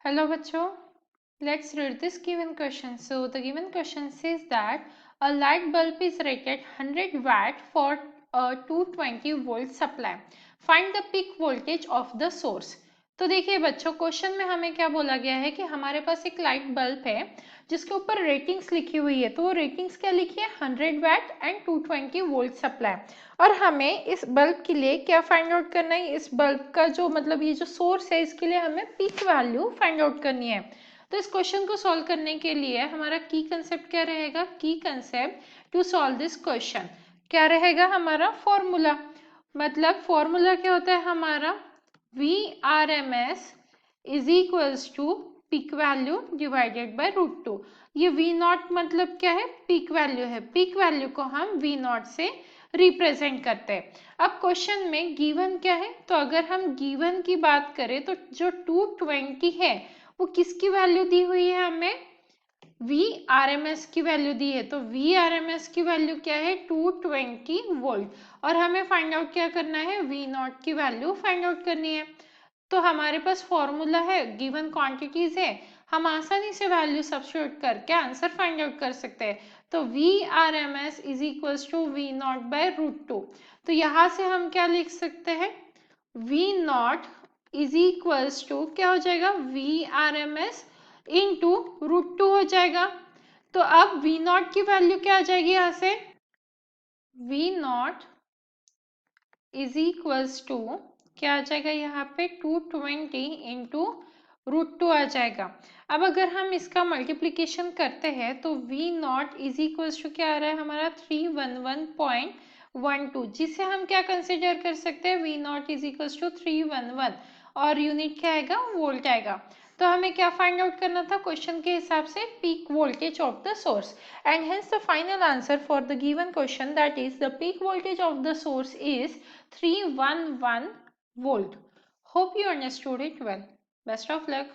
Hello बच्चों, let's read this given question. So the given question says that a light bulb is rated 100 watt for a 220 volt supply. Find the peak voltage of the source. तो देखिए बच्चों, question में हमें क्या बोला गया है कि हमारे पास एक लाइट बल्ब है जिसके ऊपर रेटिंग्स लिखी हुई है। तो वो रेटिंग्स क्या लिखी है? 100 वाट एंड 220 वोल्ट सप्लाई। और हमें इस बल्ब के लिए क्या फाइंड आउट करना है? इस बल्ब का जो मतलब ये जो सोर्स है इसके लिए हमें पीक वैल्यू फाइंड आउट करनी है। तो इस क्वेश्चन को सॉल्व करने के लिए हमारा की कंसेप्ट क्या रहेगा? की concept to solve this question क्या रहेगा? हमारा फॉर्मूला। मतलब फॉर्मूला क्या होता है हमारा? VRMS is equals to peak value divided by √2। ये V नॉट मतलब क्या है? पीक वैल्यू है। पीक वैल्यू को हम V नॉट से रिप्रेजेंट करते हैं। अब क्वेश्चन में गिवन क्या है? तो अगर हम गिवन की बात करें तो जो 220 है वो किसकी वैल्यू दी हुई है? हमें VRMS की वैल्यू दी है। तो VRMS की वैल्यू क्या है? 220 वोल्ट। और हमें फाइंड आउट क्या करना है? V नॉट की वैल्यू फाइंड आउट करनी है। तो हमारे पास फॉर्मूला है, गिवन क्वांटिटीज है, हम आसानी से वैल्यू सब्स्टिट्यूट करके आंसर फाइंड आउट कर सकते हैं। तो VRMS is equals to V naught by √2। तो यहाँ से हम क्या लिख सकते हैं? V naught is equals to क्या हो जाएगा? VRMS इंटू √2 हो जाएगा। तो अब V नॉट की वैल्यू क्या आ जाएगी यहाँ से? V naught is equals to क्या आ जाएगा यहाँ पे? 220 इंटू √2 आ जाएगा। अब अगर हम इसका मल्टीप्लीकेशन करते हैं तो V naught is equals to क्या आ रहा है हमारा? 311.12, जिसे हम क्या कंसिडर कर सकते हैं? V naught is equals to 311 और यूनिट क्या आएगा? वोल्ट आएगा। तो हमें क्या फाइंड आउट करना था क्वेश्चन के हिसाब से? Peak voltage of the source. And hence the final answer for the given question, that is the peak voltage of the source is 311 volt. Hope you understood it well. Best of luck.